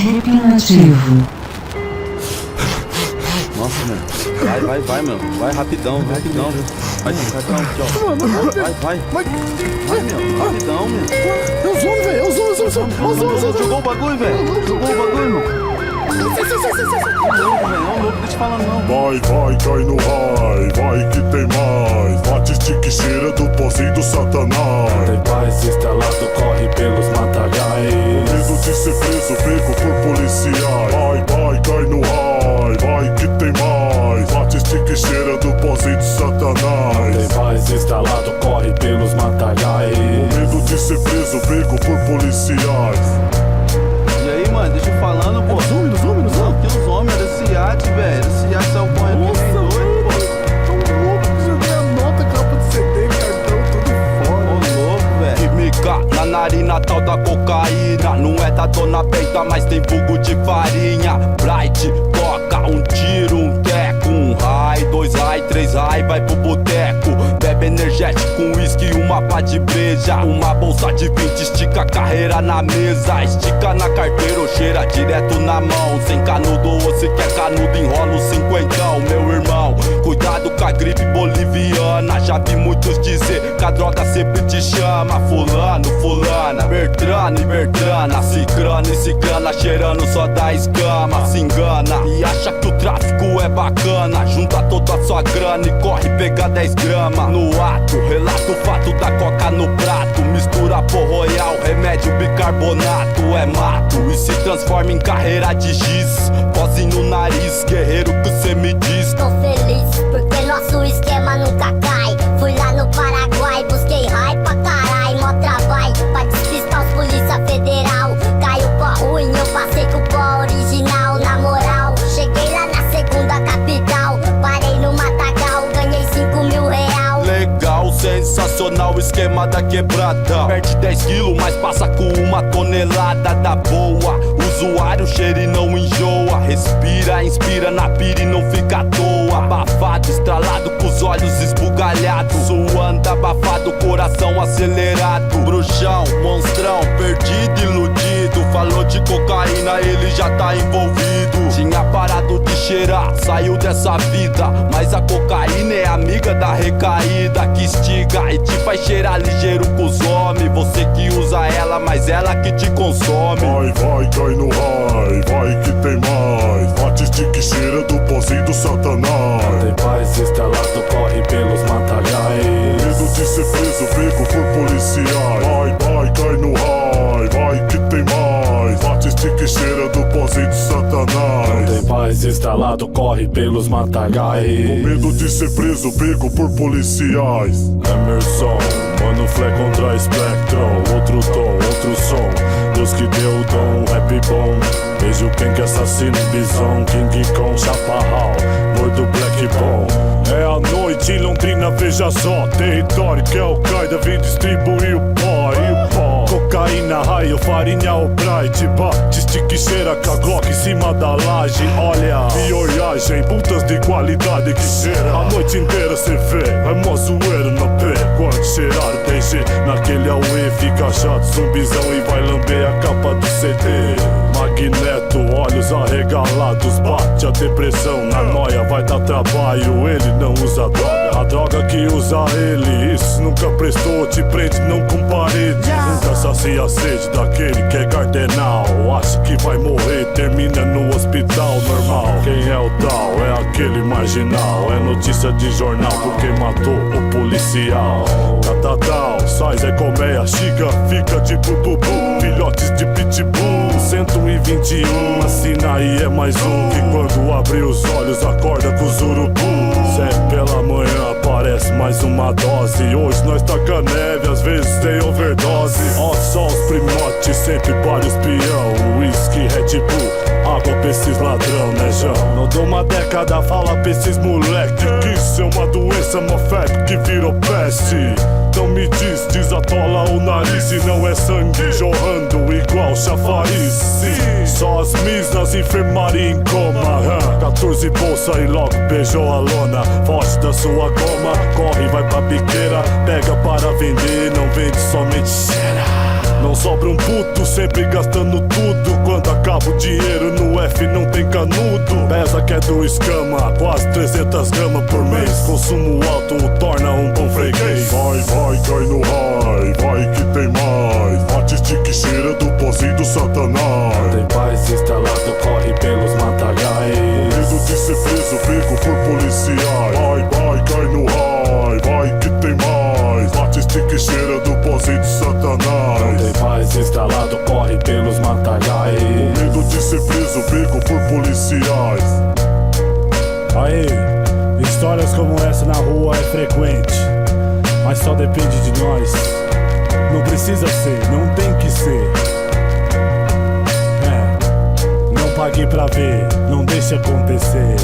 Repinativo. Nossa, mano. Vai, meu. Vai rapidão. Vai, meu. Rapidão, meu. Eu sou, velho. Jogou o bagulho, velho. Mano. Não, louco, deixa eu falar não. Vai, cai no raio, vai que tem mais. Bate, estica, cheira do pozinho do satanás. Tem paz instalado, corre pelos matagais. Medo de ser preso, pego por policiais. Vai, cai no raio, vai que tem mais. Bate, estica, cheira do pozinho do satanás. Tem paz instalado, corre pelos matagais. Medo de ser preso, pego por policiais. E aí, mano, deixa eu falando, pô. Não, que os homens, era esse iate, velho. Esse iate saiu correndo que nem doido, pô. Tão louco que já tem a nota, capa de CD, cartão, tudo fora. Ô, louco, velho. Química na narina, tal da cocaína. Não é da dona Benta, mas tem vulgo de farinha. Bright, coca, um tiro, um teco, um high, 2 high, 3 high, vai pro boteco. Bebe energético, um whisky, uma pá de breja. Uma bolsa de 20, estica a carreira na mesa. Estica na carteira ou cheira direto na mão. Sem canudo ou se quer canudo, enrola o 50, meu irmão. Cuidado com a gripe boliviana. Já vi muitos dizer que a droga sempre te chama. Fulano, fulana, Bertrano e Bertrana, Cicrano e cicrana, cheirando só da escama. Se engana e acha que o tráfico é bacana. Junta toda a sua grana e corre pegar 10 gramas. No ato, relata o fato da coca no prato. Mistura pó royal, remédio bicarbonato. É mato e se transforma em carreira de giz. Pose no nariz, guerreiro que cê me diz. Tô feliz porque nosso esquema nunca cai. Fui lá no Paraguai, busquei raio pra carai. Mó trabalho pra despistar os polícia federal. Caiu pó ruim, eu passei com o pó original. Na moral, cheguei lá na segunda capital. Parei no Matagal, ganhei 5 mil real. Legal, sensacional, esquema da quebrada. Perde 10 quilos, mas passa com 1 tonelada da boa. Usuário cheira e não enjoa. Respira, inspira na pira e não fica à toa. Abafado, estralado com os olhos esbugalhados. Suando, abafado, coração acelerado. Bruxão, monstrão, perdido, iludido. Falou de cocaína, ele já tá envolvido. Tinha parado de cheirar, saiu dessa vida. Mas a cocaína é amiga da recaída, que estiga e te faz cheirar ligeiro com os homens. Você que usa ela, mas ela que te consome. Vai, cai no raio, vai que tem mais. Bate, estica, cheira do pozinho do satanás. Tem paz instalado, corre pelos matagais. Medo de ser preso, pego por policiais. Vai, cai no raio, vai que tem mais. Bate, estica, cheira do pozinho do satanás. Tem paz instalado, corre pelos matagais. Com medo de ser preso, pego por policiais. Emerson, Mano Flé contra Spectrum. Outro tom, outro som. Deus que deu o dom, rap bom. Beijo quem que assassina o bison. King Kong, chaparral, mordo Black Ball. É a noite em Londrina, veja só. Território que Al-Qaeda vem distribuir o pó. E o pó, cocaína, raio, farinha, o bright. Bate, estica e cheira com a Glock em cima da laje. Olha, piolhagem, putas de qualidade que cheira. A noite inteira cê vê, é mó zoeiro na pé. Quando cheirar o DG, naquele auê fica chato, zumbizão e vai lamber a capa do CD. Magneto, olhos arregalados, bate a depressão. Na noia vai dar trabalho, ele não usa droga. A droga que usa ele, isso nunca prestou. Te prende não com parede. Nunca sacia a sede daquele que é cardenal. Acha que vai morrer, termina no hospital normal. Quem é o tal? É aquele marginal. É notícia de jornal porque matou o policial. Catatal, sais é colmeia, chica, fica de bububu. Filhotes de pitbull, 121. Assina aí é mais um que quando abre os olhos acorda com os urubu. Sempre pela manhã aparece mais uma dose. Hoje nós taca neve, às vezes tem overdose. Ó só os primotes, sempre para os peão. Whisky, Red Bull, água pra esses ladrão, né João? Não dou uma década, fala pra esses moleque que isso é uma doença, uma febre que virou peste. Não me diz, desatola o nariz. E não é sangue jorrando igual chafariz. Só as misas, enfermaria em coma. 14 bolsa e logo beijou a lona. Foge da sua goma, corre, vai pra biqueira. Pega para vender, não vende, somente cheira. Não sobra um puto, sempre gastando tudo. Quando acaba cabo, dinheiro no F não tem canudo. Pesa que é do escama, quase 300 gramas por mês. Consumo alto o torna um bom freguês. Vai, cai no high, vai que tem mais. Bate, estica e cheira do pozinho do satanás. Tem paz instalado, corre pelos matagais. Medo de ser preso, pego por policiais. Vai, cai no high, vai que tem mais. Bate, estica e cheira do pozinho do satanás. Tem paz instalado, corre pelos matagais. Medo de ser preso, pego por policiais. Aí, histórias como essa na rua é frequente, mas só depende de nós. Não precisa ser, não tem que ser. Não pague pra ver, não deixe acontecer.